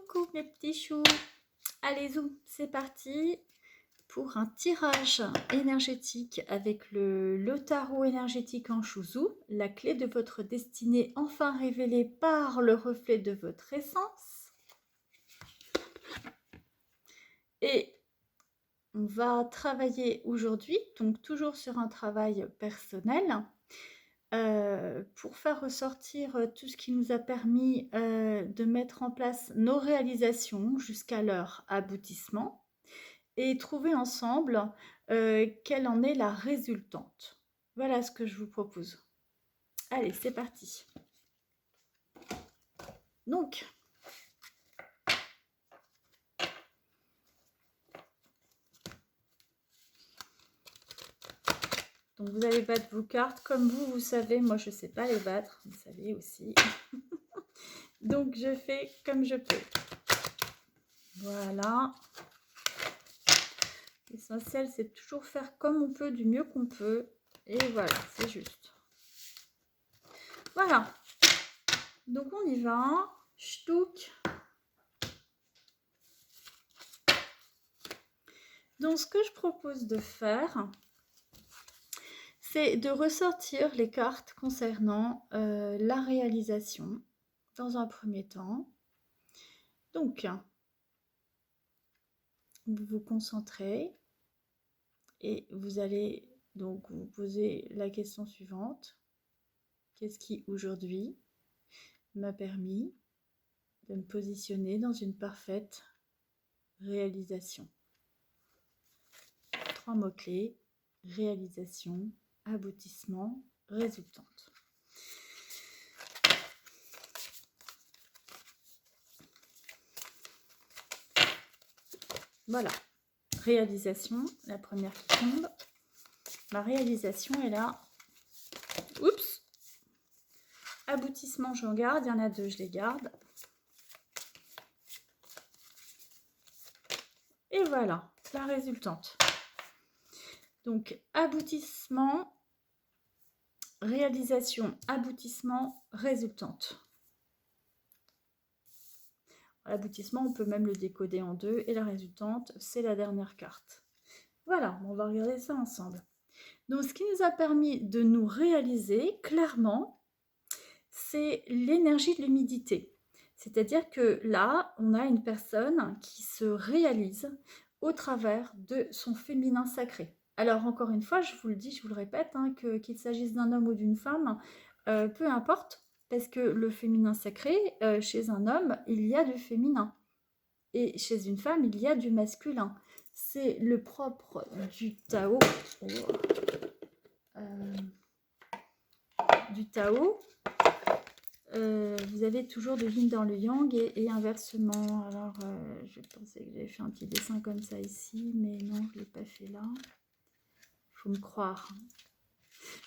Coucou mes petits choux. Allez, zoom, c'est parti pour un tirage énergétique avec le tarot énergétique en chouzou, la clé de votre destinée enfin révélée par le reflet de votre essence. Et on va travailler aujourd'hui, donc toujours sur un travail personnel, pour faire ressortir tout ce qui nous a permis de mettre en place nos réalisations jusqu'à leur aboutissement et trouver ensemble quelle en est la résultante. Voilà ce que je vous propose. Allez, c'est parti. Donc, vous allez battre vos cartes comme vous savez. Moi, je ne sais pas les battre, vous savez aussi. Donc, je fais comme je peux. Voilà. L'essentiel, c'est toujours faire comme on peut, du mieux qu'on peut. Et voilà, c'est juste. Voilà. Donc, on y va. Ch'touk. Donc, ce que je propose de faire, c'est de ressortir les cartes concernant la réalisation dans un premier temps. Donc, vous vous concentrez et vous allez donc vous poser la question suivante. Qu'est-ce qui aujourd'hui m'a permis de me positionner dans une parfaite réalisation? 3 mots-clés: réalisation, aboutissement, résultante. Voilà, réalisation, la première qui tombe. Ma réalisation est là. Oups. Aboutissement, j'en garde. Il y en a 2, je les garde. Et voilà, la résultante. Donc, aboutissement, réalisation, aboutissement, résultante. L'aboutissement, on peut même le décoder en 2. Et la résultante, c'est la dernière carte. Voilà, on va regarder ça ensemble. Donc, ce qui nous a permis de nous réaliser, clairement, c'est l'énergie de l'humidité. C'est-à-dire que là, on a une personne qui se réalise au travers de son féminin sacré. Alors, encore une fois, je vous le dis, je vous le répète, hein, qu'il s'agisse d'un homme ou d'une femme, peu importe, parce que le féminin sacré, chez un homme, il y a du féminin. Et chez une femme, il y a du masculin. C'est le propre du Tao. Vous avez toujours de yin dans le yang et inversement. Alors, je pensais que j'avais fait un petit dessin comme ça ici, mais non, je ne l'ai pas fait là. Il faut me croire.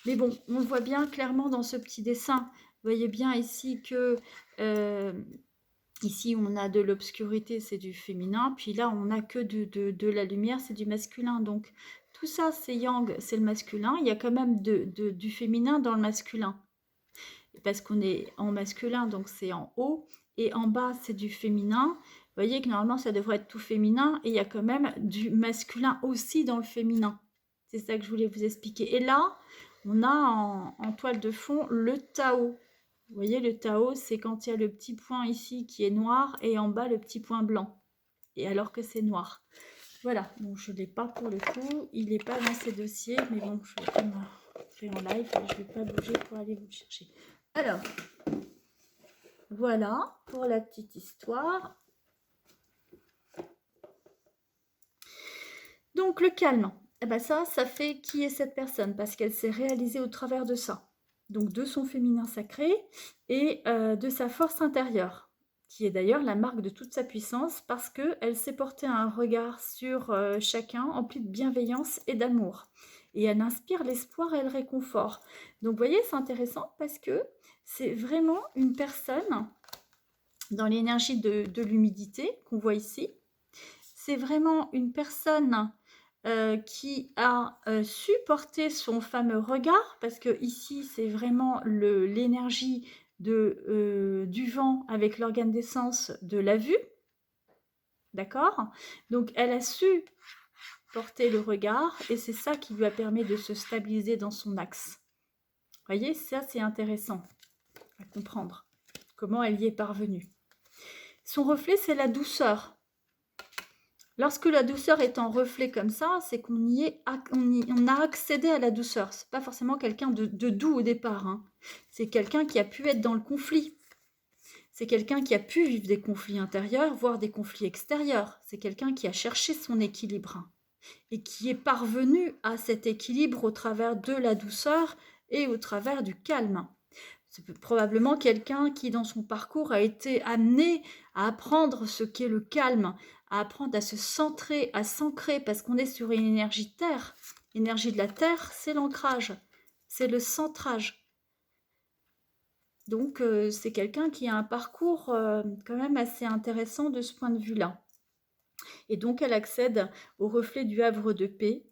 Mais bon, on voit bien clairement dans ce petit dessin. Vous voyez bien ici que ici on a de l'obscurité, c'est du féminin. Puis là, on n'a que de la lumière, c'est du masculin. Donc tout ça, c'est yang, c'est le masculin. Il y a quand même du féminin dans le masculin. Parce qu'on est en masculin, donc c'est en haut. Et en bas, c'est du féminin. Vous voyez que normalement, ça devrait être tout féminin. Et il y a quand même du masculin aussi dans le féminin. C'est ça que je voulais vous expliquer. Et là, on a en toile de fond le Tao. Vous voyez, le Tao, c'est quand il y a le petit point ici qui est noir et en bas, le petit point blanc. Et alors que c'est noir. Voilà, donc je ne l'ai pas pour le coup. Il n'est pas dans ces dossiers. Mais bon, je vais comme faire en live. Je ne vais pas bouger pour aller vous le chercher. Alors, voilà pour la petite histoire. Donc, le calme. Eh ben ça fait qui est cette personne parce qu'elle s'est réalisée au travers de ça. Donc, de son féminin sacré et de sa force intérieure, qui est d'ailleurs la marque de toute sa puissance parce qu'elle s'est portée un regard sur chacun empli de bienveillance et d'amour. Et elle inspire l'espoir et le réconfort. Donc, vous voyez, c'est intéressant parce que c'est vraiment une personne dans l'énergie de l'humidité qu'on voit ici. C'est vraiment une personne qui a su porter son fameux regard, parce que ici c'est vraiment l'énergie du vent avec l'organe d'essence de la vue. D'accord? Donc, elle a su porter le regard et c'est ça qui lui a permis de se stabiliser dans son axe. Vous voyez, ça c'est intéressant à comprendre. Comment elle y est parvenue. Son reflet, c'est la douceur. Lorsque la douceur est en reflet comme ça, c'est qu'on on a accédé à la douceur. C'est pas forcément quelqu'un de doux au départ. Hein. C'est quelqu'un qui a pu être dans le conflit. C'est quelqu'un qui a pu vivre des conflits intérieurs, voire des conflits extérieurs. C'est quelqu'un qui a cherché son équilibre et qui est parvenu à cet équilibre au travers de la douceur et au travers du calme. C'est probablement quelqu'un qui, dans son parcours, a été amené à apprendre ce qu'est le calme, à apprendre à se centrer, à s'ancrer, parce qu'on est sur une énergie terre. L'énergie de la terre, c'est l'ancrage, c'est le centrage. Donc, c'est quelqu'un qui a un parcours quand même assez intéressant de ce point de vue-là. Et donc, elle accède au reflet du havre de paix,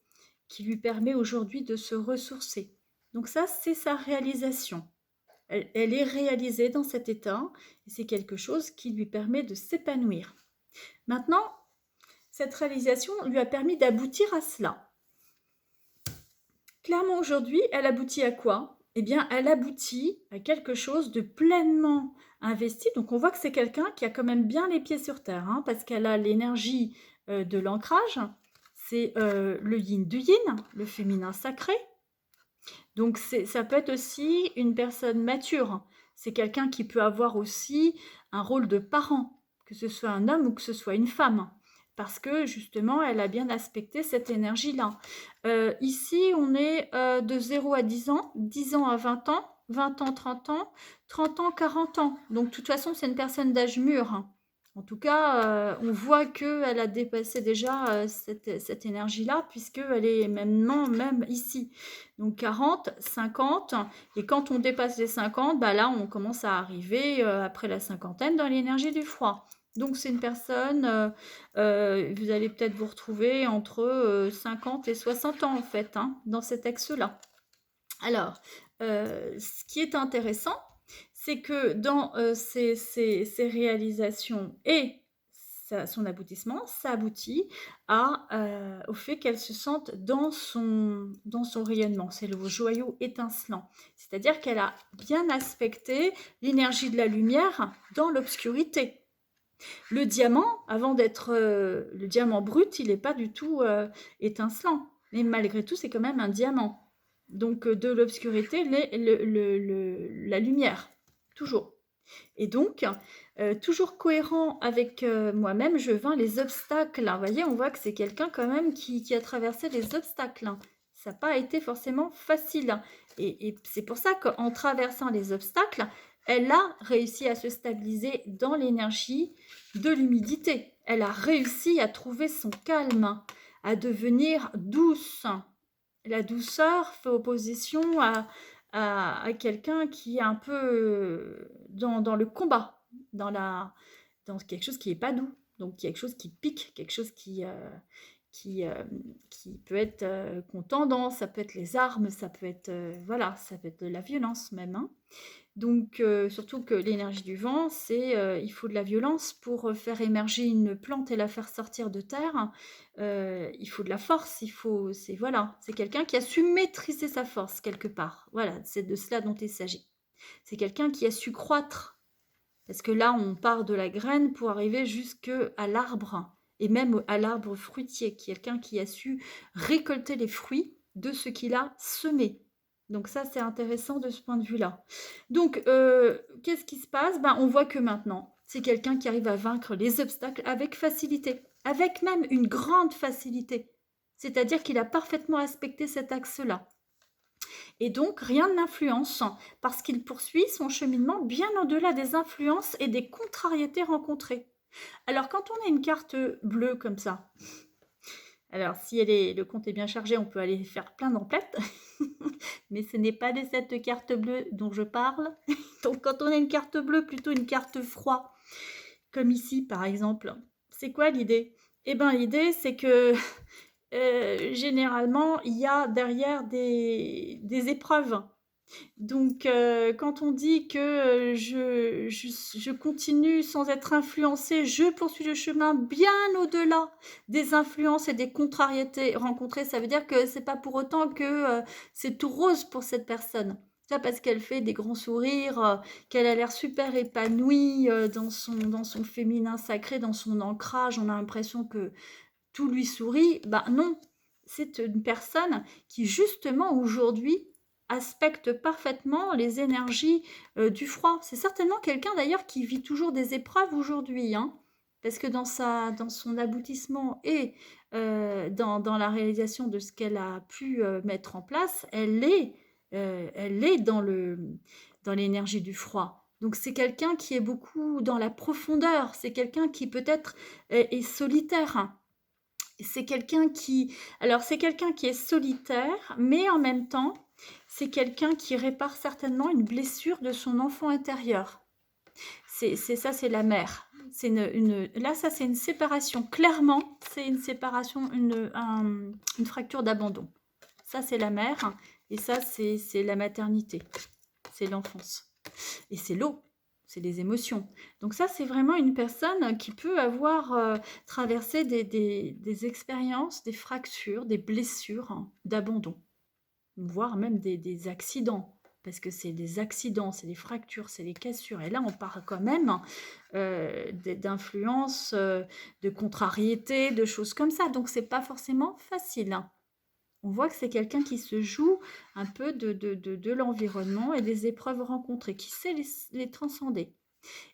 qui lui permet aujourd'hui de se ressourcer. Donc ça, c'est sa réalisation. Elle est réalisée dans cet état et c'est quelque chose qui lui permet de s'épanouir. Maintenant, cette réalisation lui a permis d'aboutir à cela. Clairement, aujourd'hui, elle aboutit à quoi? Eh bien, elle aboutit à quelque chose de pleinement investi. Donc, on voit que c'est quelqu'un qui a quand même bien les pieds sur terre, hein, parce qu'elle a l'énergie de l'ancrage. C'est le yin du yin, le féminin sacré. Donc, ça peut être aussi une personne mature. C'est quelqu'un qui peut avoir aussi un rôle de parent, que ce soit un homme ou que ce soit une femme. Parce que, justement, elle a bien aspecté cette énergie-là. Ici, on est de 0 à 10 ans, 10 ans à 20 ans, 20 ans, 30 ans, 40 ans. Donc, de toute façon, c'est une personne d'âge mûr. En tout cas, on voit qu'elle a dépassé déjà cette énergie-là, puisqu'elle est maintenant même ici. Donc 40, 50, et quand on dépasse les 50, bah là, on commence à arriver après la cinquantaine dans l'énergie du froid. Donc c'est une personne, vous allez peut-être vous retrouver entre 50 et 60 ans en fait, hein, dans cet axe-là. Alors, ce qui est intéressant, c'est que dans ces réalisations et son aboutissement, ça aboutit au fait qu'elle se sente dans son rayonnement. C'est le joyau étincelant. C'est-à-dire qu'elle a bien aspecté l'énergie de la lumière dans l'obscurité. Le diamant, avant d'être le diamant brut, il n'est pas du tout étincelant. Mais malgré tout, c'est quand même un diamant. Donc, de l'obscurité, la lumière, toujours. Et donc, toujours cohérent avec moi-même, je vins les obstacles. Vous voyez, on voit que c'est quelqu'un quand même qui a traversé les obstacles. Ça n'a pas été forcément facile. Et c'est pour ça qu'en traversant les obstacles, elle a réussi à se stabiliser dans l'énergie de l'humidité. Elle a réussi à trouver son calme, à devenir douce. La douceur fait opposition à quelqu'un qui est un peu dans le combat, dans quelque chose qui n'est pas doux. Donc quelque chose qui pique, quelque chose qui, qui peut être contendant, ça peut être les armes, ça peut être, voilà, ça peut être de la violence même. Hein. Donc, surtout que l'énergie du vent, c'est il faut de la violence pour faire émerger une plante et la faire sortir de terre. Il faut de la force, c'est quelqu'un qui a su maîtriser sa force quelque part. Voilà, c'est de cela dont il s'agit. C'est quelqu'un qui a su croître. Parce que là, on part de la graine pour arriver jusqu'à l'arbre et même à l'arbre fruitier. Quelqu'un qui a su récolter les fruits de ce qu'il a semé. Donc ça, c'est intéressant de ce point de vue-là. Donc, qu'est-ce qui se passe? On voit que maintenant, c'est quelqu'un qui arrive à vaincre les obstacles avec facilité, avec même une grande facilité. C'est-à-dire qu'il a parfaitement aspecté cet axe-là. Et donc, rien ne l'influence, parce qu'il poursuit son cheminement bien au-delà des influences et des contrariétés rencontrées. Alors, quand on a une carte bleue comme ça, alors si le compte est bien chargé, on peut aller faire plein d'emplettes, mais ce n'est pas de cette carte bleue dont je parle. Donc, quand on a une carte bleue, plutôt une carte froid, comme ici par exemple, c'est quoi l'idée? Eh bien, l'idée, c'est que généralement, il y a derrière des épreuves. Donc, quand on dit que, je continue sans être influencée, je poursuis le chemin bien au-delà des influences et des contrariétés rencontrées, ça veut dire que c'est pas pour autant que, c'est tout rose pour cette personne. Ça parce qu'elle fait des grands sourires, qu'elle a l'air super épanouie, dans son féminin sacré, dans son ancrage, on a l'impression que tout lui sourit. Bah non, c'est une personne qui justement aujourd'hui aspecte parfaitement les énergies du froid. C'est certainement quelqu'un d'ailleurs qui vit toujours des épreuves aujourd'hui, hein, parce que dans son aboutissement et dans la réalisation de ce qu'elle a pu mettre en place, elle est dans l'énergie du froid. Donc c'est quelqu'un qui est beaucoup dans la profondeur, c'est quelqu'un qui peut-être est solitaire, hein. C'est quelqu'un qui alors c'est quelqu'un qui est solitaire, mais en même temps, c'est quelqu'un qui répare certainement une blessure de son enfant intérieur. C'est ça, c'est la mère. C'est là, ça, c'est une séparation. Clairement, c'est une séparation, une fracture d'abandon. Ça, c'est la mère, et ça, c'est la maternité. C'est l'enfance. Et c'est l'eau, c'est les émotions. Donc ça, c'est vraiment une personne qui peut avoir traversé des expériences, des fractures, des blessures, hein, d'abandon, voire même des accidents. Parce que c'est des accidents, c'est des fractures, c'est des cassures. Et là, on parle quand même d'influence, de contrariété, de choses comme ça. Donc, c'est pas forcément facile, hein. On voit que c'est quelqu'un qui se joue un peu de l'environnement et des épreuves rencontrées, qui sait les transcender.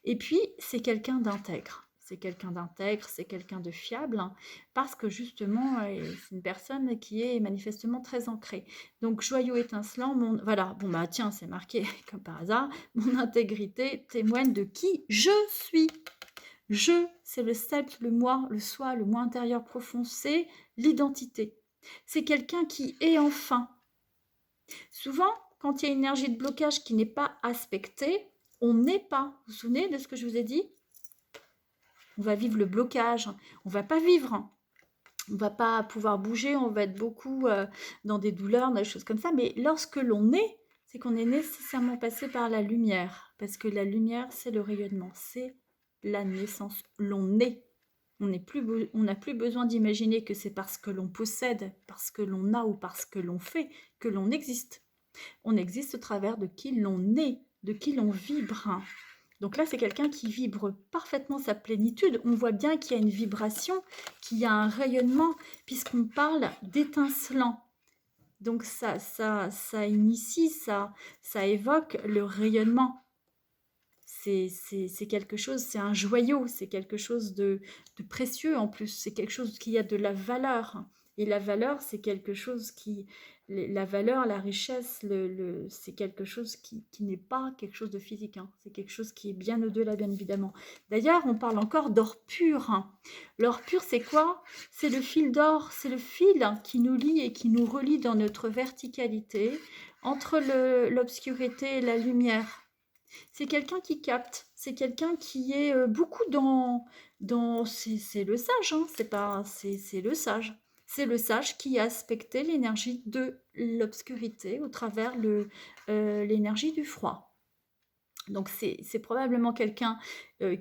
Et puis, c'est quelqu'un d'intègre. C'est quelqu'un d'intègre, c'est quelqu'un de fiable, hein, parce que justement, c'est une personne qui est manifestement très ancrée. Donc, joyau étincelant, voilà, bon bah tiens, c'est marqué comme par hasard, mon intégrité témoigne de qui je suis. Je, c'est le self, le moi, le soi, le moi intérieur profond, c'est l'identité. C'est quelqu'un qui est enfin. Souvent, quand il y a une énergie de blocage qui n'est pas aspectée, on n'est pas. Vous vous souvenez de ce que je vous ai dit? On va vivre le blocage, on va pas vivre. On va pas pouvoir bouger, on va être beaucoup dans des douleurs, dans des choses comme ça. Mais lorsque l'on est, c'est qu'on est nécessairement passé par la lumière. Parce que la lumière, c'est le rayonnement, c'est la naissance. L'on est. On n'a plus besoin d'imaginer que c'est parce que l'on possède, parce que l'on a ou parce que l'on fait que l'on existe. On existe au travers de qui l'on est, de qui l'on vibre. Donc là, c'est quelqu'un qui vibre parfaitement sa plénitude. On voit bien qu'il y a une vibration, qu'il y a un rayonnement, puisqu'on parle d'étincelant. Donc ça initie, ça évoque le rayonnement. C'est quelque chose, c'est un joyau, c'est quelque chose de précieux en plus, c'est quelque chose qui a de la valeur. Et la valeur, c'est quelque chose qui... La valeur, la richesse, c'est quelque chose qui n'est pas quelque chose de physique, hein. C'est quelque chose qui est bien au-delà, bien évidemment. D'ailleurs, on parle encore d'or pur, hein. L'or pur, c'est quoi? C'est le fil d'or, c'est le fil qui nous lie et qui nous relie dans notre verticalité entre l'obscurité et la lumière. C'est quelqu'un qui capte, c'est quelqu'un qui est beaucoup c'est le sage, hein, c'est le sage. C'est le sage qui a aspecté l'énergie de l'obscurité au travers l'énergie du froid. Donc c'est probablement quelqu'un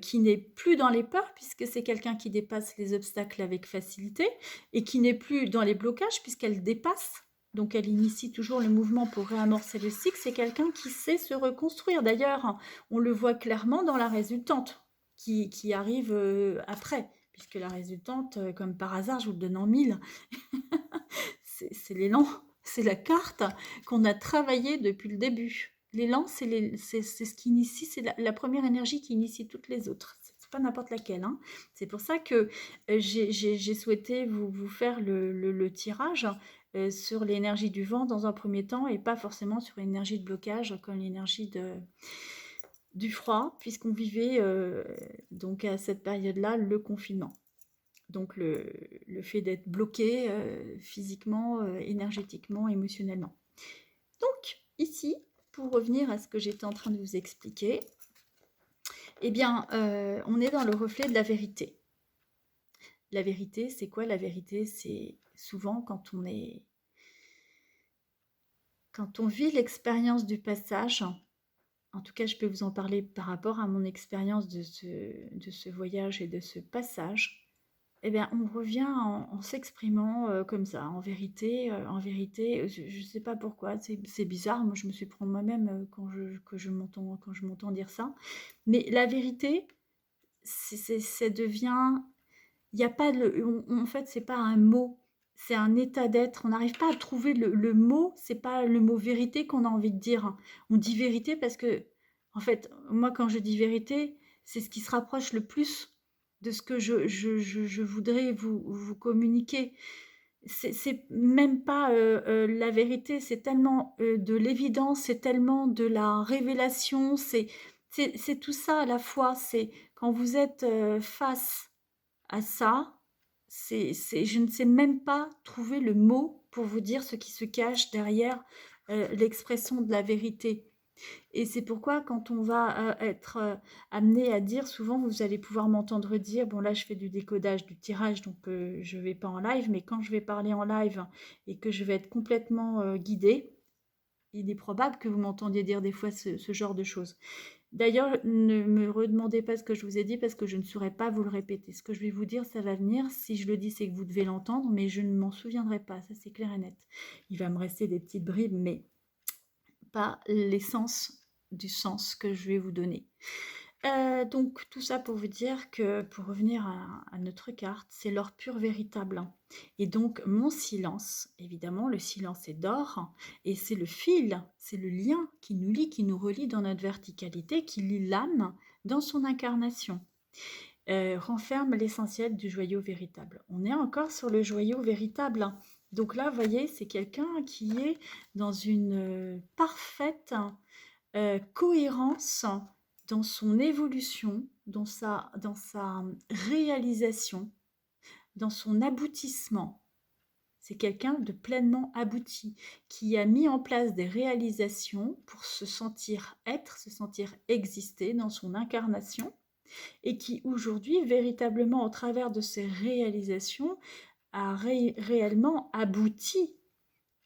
qui n'est plus dans les peurs, puisque c'est quelqu'un qui dépasse les obstacles avec facilité, et qui n'est plus dans les blocages, puisqu'elle dépasse. Donc elle initie toujours le mouvement pour réamorcer le cycle. C'est quelqu'un qui sait se reconstruire. D'ailleurs, on le voit clairement dans la résultante, qui arrive après, puisque la résultante, comme par hasard, je vous le donne en mille, c'est l'élan, c'est la carte qu'on a travaillée depuis le début. L'élan, c'est ce qui initie, c'est la première énergie qui initie toutes les autres. C'est pas n'importe laquelle, hein. C'est pour ça que j'ai souhaité vous faire le tirage sur l'énergie du vent dans un premier temps, et pas forcément sur l'énergie de blocage comme l'énergie du froid, puisqu'on vivait donc à cette période-là le confinement. Donc le fait d'être bloqué physiquement, énergétiquement, émotionnellement. Donc ici, pour revenir à ce que j'étais en train de vous expliquer, eh bien, on est dans le reflet de la vérité. La vérité, c'est quoi la vérité? C'est souvent quand on est Quand on vit l'expérience du passage, en tout cas, je peux vous en parler par rapport à mon expérience de ce voyage et de ce passage. Eh bien, on revient en s'exprimant comme ça, en vérité, je ne sais pas pourquoi, c'est bizarre, moi je me suis prendre moi-même quand je m'entends dire ça, mais la vérité, ça devient, il n'y a pas de, en fait, c'est pas un mot, c'est un état d'être. On n'arrive pas à trouver le mot, c'est pas le mot vérité qu'on a envie de dire. On dit vérité parce que, en fait, moi, quand je dis vérité, c'est ce qui se rapproche le plus de ce que je voudrais vous communiquer. C'est même pas la vérité, c'est tellement de l'évidence, c'est tellement de la révélation, c'est tout ça à la fois. C'est quand vous êtes face à ça, je ne sais même pas trouver le mot pour vous dire ce qui se cache derrière l'expression de la vérité. Et c'est pourquoi quand on va être amené à dire, souvent vous allez pouvoir m'entendre dire, bon là je fais du décodage, du tirage, donc je ne vais pas en live, mais quand je vais parler en live et que je vais être complètement guidée, il est probable que vous m'entendiez dire des fois ce genre de choses. D'ailleurs, ne me redemandez pas ce que je vous ai dit parce que je ne saurais pas vous le répéter. Ce que je vais vous dire, ça va venir. Si je le dis, c'est que vous devez l'entendre, mais je ne m'en souviendrai pas. Ça, c'est clair et net. Il va me rester des petites bribes, mais pas l'essence du sens que je vais vous donner. Donc tout ça pour vous dire que, pour revenir à notre carte, c'est l'or pur véritable. Et donc mon silence, évidemment, le silence est d'or, et c'est le fil, c'est le lien qui nous lie, qui nous relie dans notre verticalité, qui lie l'âme dans son incarnation. Renferme l'essentiel du joyau véritable. On est encore sur le joyau véritable. Donc là, vous voyez, c'est quelqu'un qui est dans une parfaite cohérence dans son évolution, dans sa réalisation, dans son aboutissement. C'est quelqu'un de pleinement abouti, qui a mis en place des réalisations pour se sentir être, se sentir exister dans son incarnation, et qui aujourd'hui, véritablement, au travers de ces réalisations, a réellement abouti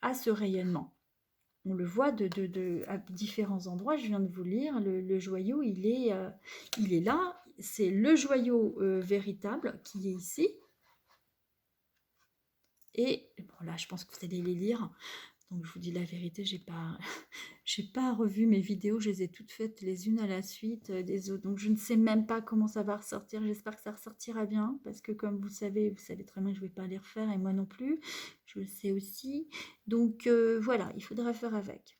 à ce rayonnement. On le voit à différents endroits, je viens de vous lire, le joyau, il est là, c'est le joyau véritable qui est ici. Et bon, là, je pense que vous allez les lire. Donc, je vous dis la vérité, j'ai pas revu mes vidéos, je les ai toutes faites les unes à la suite des autres. Donc, je ne sais même pas comment ça va ressortir. J'espère que ça ressortira bien, parce que comme vous savez très bien que je ne vais pas les refaire, et moi non plus. Je le sais aussi. Donc, voilà, il faudra faire avec.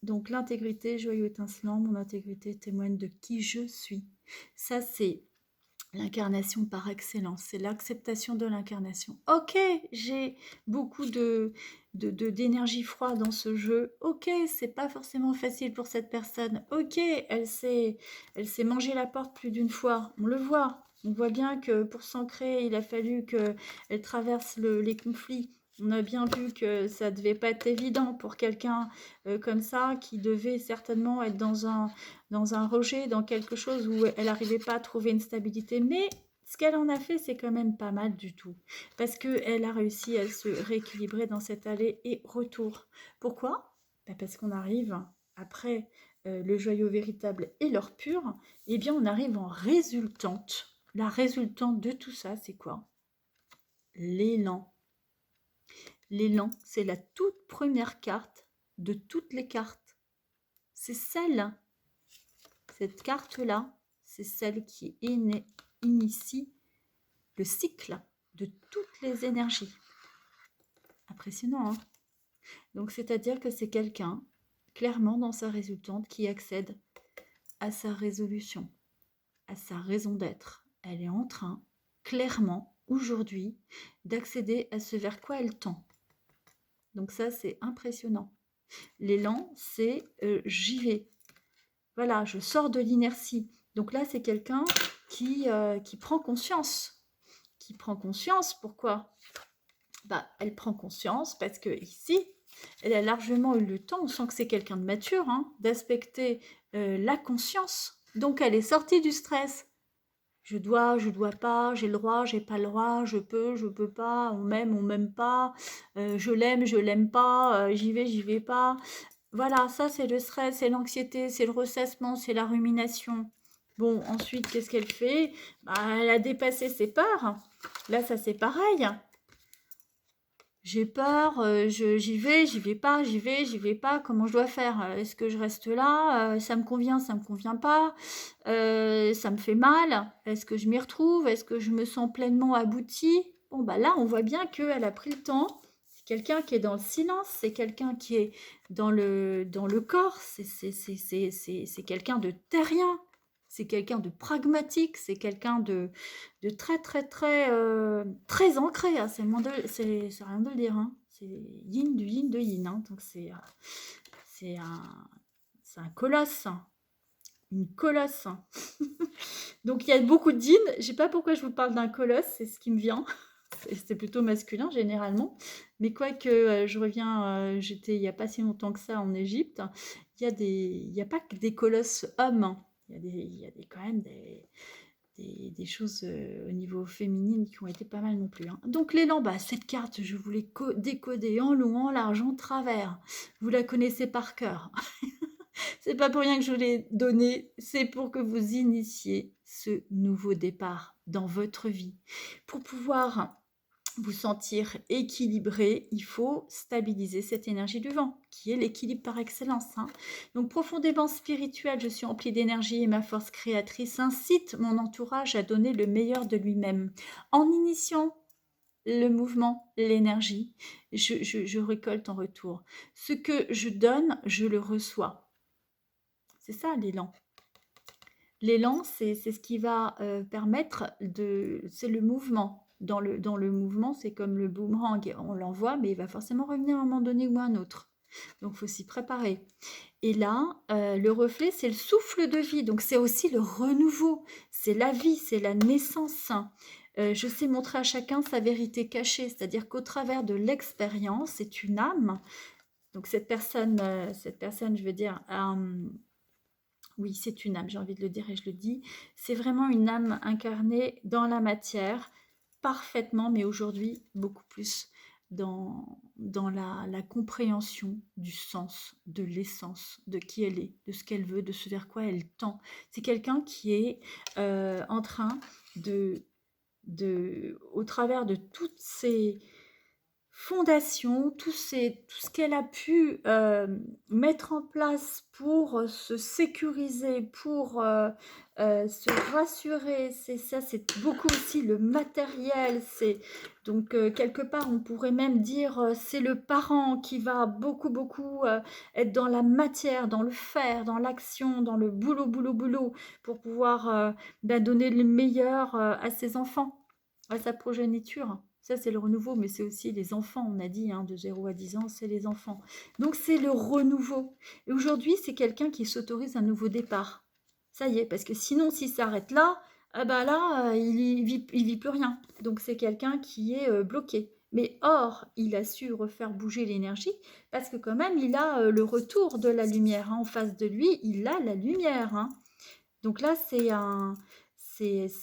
Donc, l'intégrité, joyau étincelant, mon intégrité témoigne de qui je suis. Ça, c'est l'incarnation par excellence, c'est l'acceptation de l'incarnation. Ok, j'ai beaucoup d'énergie froide dans ce jeu. Ok, c'est pas forcément facile pour cette personne. Ok, elle s'est mangé la porte plus d'une fois. On le voit. On voit bien que pour s'ancrer, il a fallu qu'elle traverse les conflits. On a bien vu que ça devait pas être évident pour quelqu'un comme ça, qui devait certainement être dans un rejet, dans quelque chose où elle n'arrivait pas à trouver une stabilité. Mais ce qu'elle en a fait, c'est quand même pas mal du tout. Parce qu'elle a réussi à se rééquilibrer dans cette aller et retour. Pourquoi? Parce qu'on arrive, après le joyau véritable et l'or pur, eh bien on arrive en résultante. La résultante de tout ça, c'est quoi? L'élan. L'élan, c'est la toute première carte de toutes les cartes. C'est celle, cette carte-là, c'est celle qui initie le cycle de toutes les énergies. Impressionnant, hein? Donc, c'est-à-dire que c'est quelqu'un, clairement dans sa résultante, qui accède à sa résolution, à sa raison d'être. Elle est en train, clairement, aujourd'hui, d'accéder à ce vers quoi elle tend. Donc ça, c'est impressionnant. L'élan, c'est j'y vais. Voilà, je sors de l'inertie. Donc là, c'est quelqu'un qui prend conscience. Qui prend conscience, pourquoi? Elle prend conscience parce que ici, elle a largement eu le temps, on sent que c'est quelqu'un de mature, hein, d'aspecter la conscience. Donc elle est sortie du stress. je dois pas, j'ai le droit, j'ai pas le droit, je peux pas, on m'aime pas, je l'aime pas, j'y vais pas. Voilà, ça c'est le stress, c'est l'anxiété, c'est le ressassement, c'est la rumination. Bon, ensuite, qu'est-ce qu'elle fait? Bah, elle a dépassé ses peurs. Là, ça c'est pareil. J'ai peur, j'y vais pas, j'y vais pas, comment je dois faire? Est-ce que je reste là? Ça me convient pas? Ça me fait mal? Est-ce que je m'y retrouve? Est-ce que je me sens pleinement aboutie? Bon, bah là, on voit bien qu'elle a pris le temps. C'est quelqu'un qui est dans le silence, c'est quelqu'un qui est dans le corps, c'est quelqu'un de terrien, c'est quelqu'un de pragmatique, c'est quelqu'un de très, très, très, très ancré, hein. C'est rien de le dire, hein. C'est yin du yin de yin, hein. Donc c'est c'est un colosse, hein. Une colosse, hein. Donc il y a beaucoup de yin. Je sais pas pourquoi je vous parle d'un colosse, c'est ce qui me vient. C'est plutôt masculin généralement. Mais quoique je reviens, j'étais il n'y a pas si longtemps que ça en Égypte, il y a pas que des colosses hommes, hein. Il y a quand même des choses au niveau féminine qui ont été pas mal non plus, hein. Donc l'élan, bah, cette carte, je vous l'ai décodée en long, en large, en travers. Vous la connaissez par cœur. C'est pas pour rien que je vous l'ai donnée, c'est pour que vous initiez ce nouveau départ dans votre vie. Pour pouvoir vous sentir équilibré, il faut stabiliser cette énergie du vent, qui est l'équilibre par excellence, hein. Donc profondément spirituel, je suis emplie d'énergie et ma force créatrice incite mon entourage à donner le meilleur de lui-même. En initiant le mouvement, l'énergie, je récolte en retour. Ce que je donne, je le reçois. C'est ça l'élan. L'élan, c'est ce qui va permettre de... C'est le mouvement. Dans le mouvement, c'est comme le boomerang. On l'envoie, mais il va forcément revenir à un moment donné ou à un autre. Donc, il faut s'y préparer. Et là, le reflet, c'est le souffle de vie. Donc, c'est aussi le renouveau. C'est la vie, c'est la naissance. Je sais montrer à chacun sa vérité cachée. C'est-à-dire qu'au travers de l'expérience, c'est une âme. Donc, cette personne, je veux dire... oui, c'est une âme, j'ai envie de le dire et je le dis. C'est vraiment une âme incarnée dans la matière, parfaitement, mais aujourd'hui beaucoup plus dans la compréhension du sens, de l'essence, de qui elle est, de ce qu'elle veut, de ce vers quoi elle tend. C'est quelqu'un qui est en train au travers de toutes ces fondation, tout ce qu'elle a pu mettre en place pour se sécuriser, pour se rassurer, c'est ça, c'est beaucoup aussi le matériel, c'est donc quelque part on pourrait même dire c'est le parent qui va beaucoup être dans la matière, dans le faire, dans l'action, dans le boulot pour pouvoir donner le meilleur à ses enfants, à sa progéniture. Ça, c'est le renouveau, mais c'est aussi les enfants, on a dit, hein, de 0 à 10 ans, c'est les enfants. Donc, c'est le renouveau. Et aujourd'hui, c'est quelqu'un qui s'autorise un nouveau départ. Ça y est, parce que sinon, s'il s'arrête là, ah bah là, il vit plus rien. Donc, c'est quelqu'un qui est bloqué. Mais or, il a su refaire bouger l'énergie, parce que quand même, il a le retour de la lumière, hein. En face de lui, il a la lumière, hein. Donc là, c'est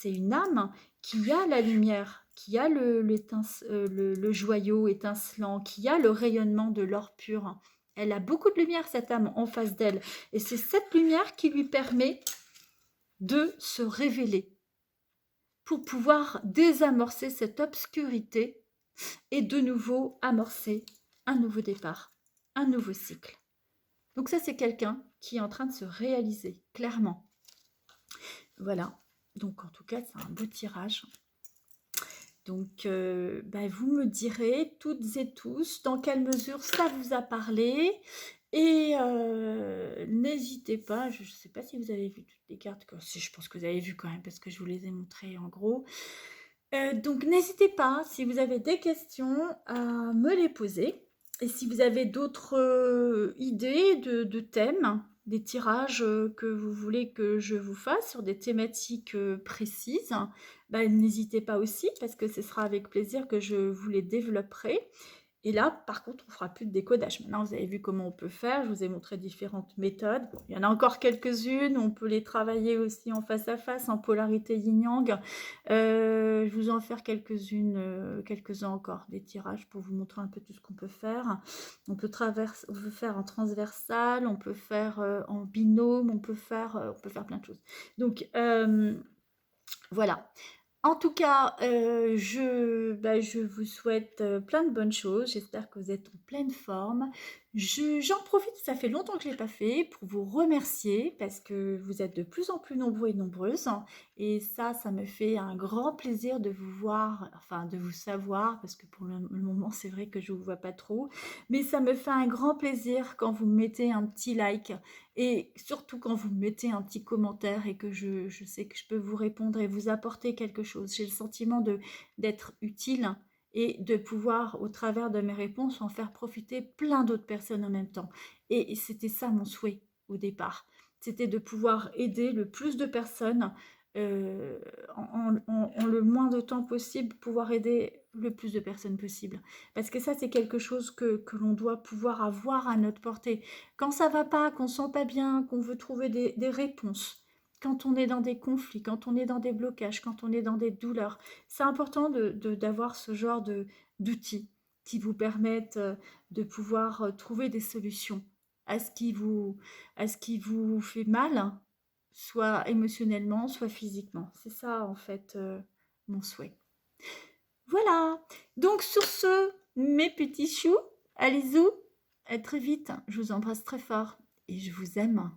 une âme qui a la lumière, qui a le joyau étincelant, qui a le rayonnement de l'or pur. Elle a beaucoup de lumière, cette âme, en face d'elle. Et c'est cette lumière qui lui permet de se révéler pour pouvoir désamorcer cette obscurité et de nouveau amorcer un nouveau départ, un nouveau cycle. Donc ça, c'est quelqu'un qui est en train de se réaliser, clairement. Voilà, donc en tout cas, c'est un beau tirage. Donc, vous me direz, toutes et tous, dans quelle mesure ça vous a parlé. Et n'hésitez pas, je ne sais pas si vous avez vu toutes les cartes, si je pense que vous avez vu quand même, parce que je vous les ai montrées en gros. Donc, n'hésitez pas, si vous avez des questions, à me les poser. Et si vous avez d'autres idées de thèmes, des tirages que vous voulez que je vous fasse sur des thématiques précises, n'hésitez pas aussi, parce que ce sera avec plaisir que je vous les développerai. Et là, par contre, on fera plus de décodage. Maintenant, vous avez vu comment on peut faire. Je vous ai montré différentes méthodes. Bon, il y en a encore quelques-unes. On peut les travailler aussi en face à face, en polarité yin-yang. Je vous en faire quelques-unes, quelques-uns encore, des tirages pour vous montrer un peu tout ce qu'on peut faire. On peut faire en transversal, on peut faire en binôme, on peut faire plein de choses. Donc, voilà. En tout cas, je vous souhaite plein de bonnes choses. J'espère que vous êtes en pleine forme. J'en profite, ça fait longtemps que je ne l'ai pas fait, pour vous remercier parce que vous êtes de plus en plus nombreux et nombreuses. Et ça me fait un grand plaisir de vous voir, enfin de vous savoir, parce que pour le moment, c'est vrai que je ne vous vois pas trop. Mais ça me fait un grand plaisir quand vous mettez un petit like et surtout quand vous mettez un petit commentaire et que je sais que je peux vous répondre et vous apporter quelque chose. J'ai le sentiment d'être utile et de pouvoir, au travers de mes réponses, en faire profiter plein d'autres personnes en même temps. Et c'était ça mon souhait au départ. C'était de pouvoir aider le plus de personnes euh, en le moins de temps possible, pouvoir aider le plus de personnes possible. Parce que ça, c'est quelque chose que l'on doit pouvoir avoir à notre portée. Quand ça va pas, qu'on sent pas bien, qu'on veut trouver des réponses, quand on est dans des conflits, quand on est dans des blocages, quand on est dans des douleurs, c'est important d'avoir ce genre d'outils qui vous permettent de pouvoir trouver des solutions à à ce qui vous fait mal, soit émotionnellement, soit physiquement. C'est ça, en fait, mon souhait. Voilà. Donc, sur ce, mes petits choux, allez-y, à très vite. Je vous embrasse très fort et je vous aime.